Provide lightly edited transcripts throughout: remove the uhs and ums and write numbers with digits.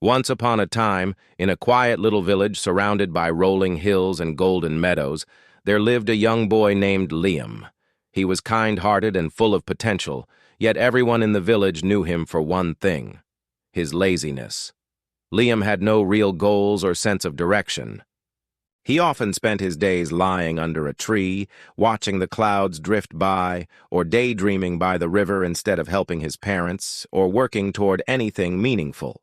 Once upon a time, in a quiet little village surrounded by rolling hills and golden meadows, there lived a young boy named Liam. He was kind-hearted and full of potential, yet everyone in the village knew him for one thing: his laziness. Liam had no real goals or sense of direction. He often spent his days lying under a tree, watching the clouds drift by, or daydreaming by the river instead of helping his parents, or working toward anything meaningful.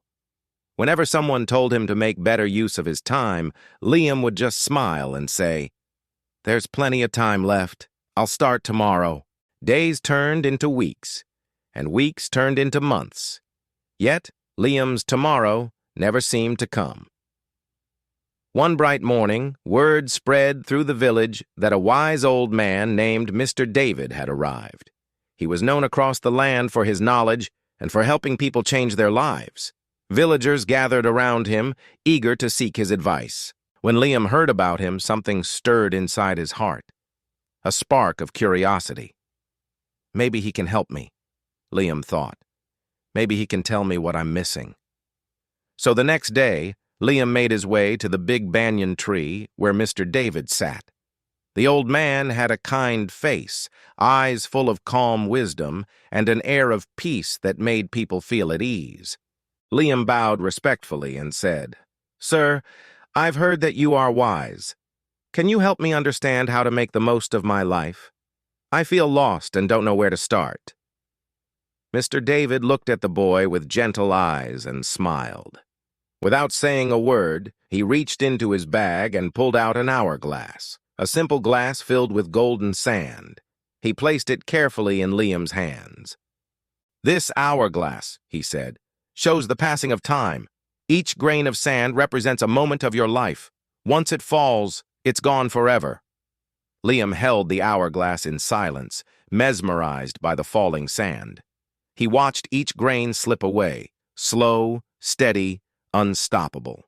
Whenever someone told him to make better use of his time, Liam would just smile and say, "There's plenty of time left. I'll start tomorrow." Days turned into weeks, and weeks turned into months. Yet, Liam's tomorrow never seemed to come. One bright morning, word spread through the village that a wise old man named Mr. David had arrived. He was known across the land for his knowledge and for helping people change their lives. Villagers gathered around him, eager to seek his advice. When Liam heard about him, something stirred inside his heart. A spark of curiosity. Maybe he can help me, Liam thought. Maybe he can tell me what I'm missing. So the next day, Liam made his way to the big banyan tree where Mr. David sat. The old man had a kind face, eyes full of calm wisdom, and an air of peace that made people feel at ease. Liam bowed respectfully and said, "Sir, I've heard that you are wise. Can you help me understand how to make the most of my life? I feel lost and don't know where to start." Mr. David looked at the boy with gentle eyes and smiled. Without saying a word, he reached into his bag and pulled out an hourglass, a simple glass filled with golden sand. He placed it carefully in Liam's hands. "This hourglass," he said, "shows the passing of time. Each grain of sand represents a moment of your life. Once it falls, it's gone forever." Liam held the hourglass in silence, mesmerized by the falling sand. He watched each grain slip away, slow, steady, unstoppable.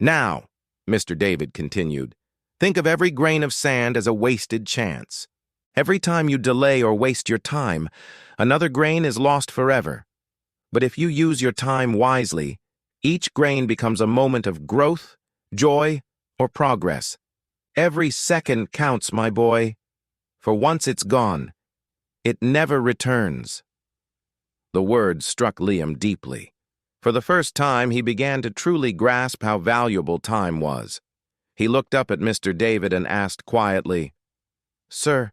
"Now," Mr. David continued, "think of every grain of sand as a wasted chance. Every time you delay or waste your time, another grain is lost forever. But if you use your time wisely, each grain becomes a moment of growth, joy, or progress. Every second counts, my boy. For once it's gone, it never returns." The words struck Liam deeply. For the first time, he began to truly grasp how valuable time was. He looked up at Mr. David and asked quietly, "Sir,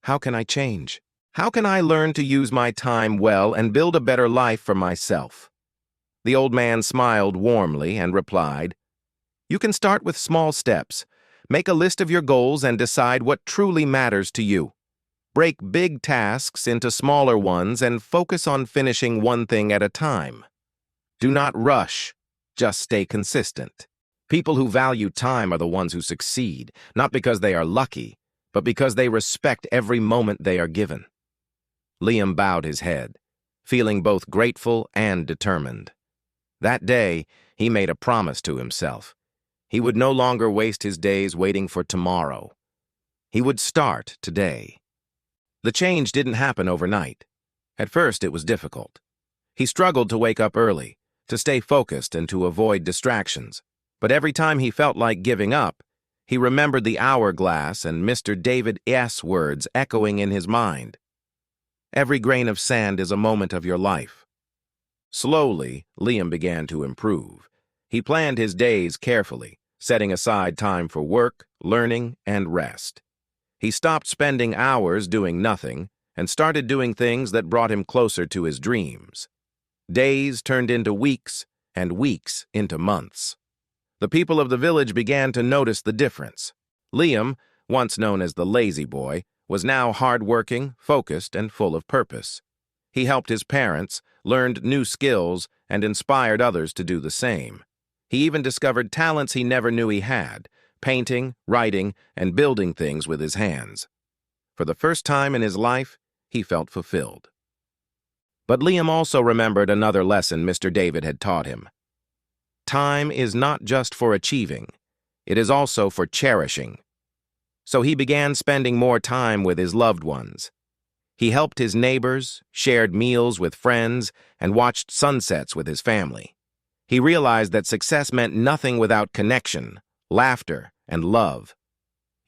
how can I change? How can I learn to use my time well and build a better life for myself?" The old man smiled warmly and replied, "You can start with small steps. Make a list of your goals and decide what truly matters to you. Break big tasks into smaller ones and focus on finishing one thing at a time. Do not rush, just stay consistent. People who value time are the ones who succeed, not because they are lucky, but because they respect every moment they are given." Liam bowed his head, feeling both grateful and determined. That day, he made a promise to himself. He would no longer waste his days waiting for tomorrow. He would start today. The change didn't happen overnight. At first, it was difficult. He struggled to wake up early, to stay focused and to avoid distractions. But every time he felt like giving up, he remembered the hourglass and Mr. David's words echoing in his mind. Every grain of sand is a moment of your life. Slowly, Liam began to improve. He planned his days carefully, setting aside time for work, learning, and rest. He stopped spending hours doing nothing and started doing things that brought him closer to his dreams. Days turned into weeks, and weeks into months. The people of the village began to notice the difference. Liam, once known as the lazy boy, was now hard-working, focused, and full of purpose. He helped his parents, learned new skills, and inspired others to do the same. He even discovered talents he never knew he had: painting, writing, and building things with his hands. For the first time in his life, he felt fulfilled. But Liam also remembered another lesson Mr. David had taught him. Time is not just for achieving, it is also for cherishing. So he began spending more time with his loved ones. He helped his neighbors, shared meals with friends, and watched sunsets with his family. He realized that success meant nothing without connection, laughter, and love.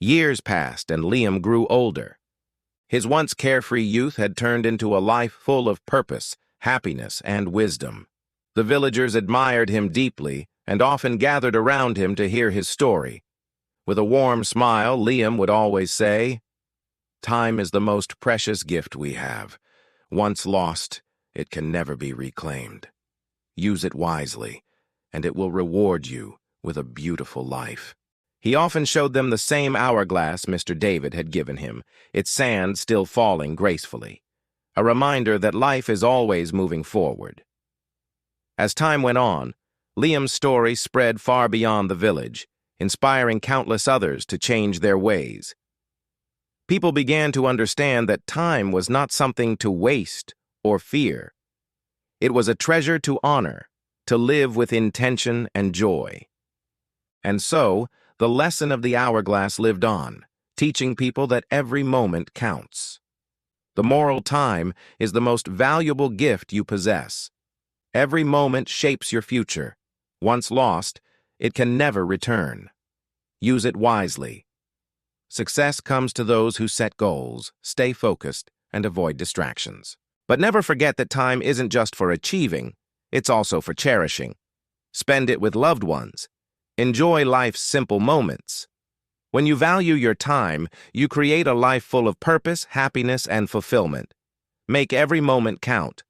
Years passed and Liam grew older. His once carefree youth had turned into a life full of purpose, happiness, and wisdom. The villagers admired him deeply and often gathered around him to hear his story. With a warm smile, Liam would always say, "Time is the most precious gift we have. Once lost, it can never be reclaimed. Use it wisely, and it will reward you with a beautiful life." He often showed them the same hourglass Mr. David had given him, its sand still falling gracefully, a reminder that life is always moving forward. As time went on, Liam's story spread far beyond the village, inspiring countless others to change their ways. People began to understand that time was not something to waste or fear. It was a treasure to honor, to live with intention and joy. And so, the lesson of the hourglass lived on, teaching people that every moment counts. The moral: time is the most valuable gift you possess. Every moment shapes your future. Once lost, it can never return. Use it wisely. Success comes to those who set goals, stay focused, and avoid distractions. But never forget that time isn't just for achieving, it's also for cherishing. Spend it with loved ones. Enjoy life's simple moments. When you value your time, you create a life full of purpose, happiness, and fulfillment. Make every moment count.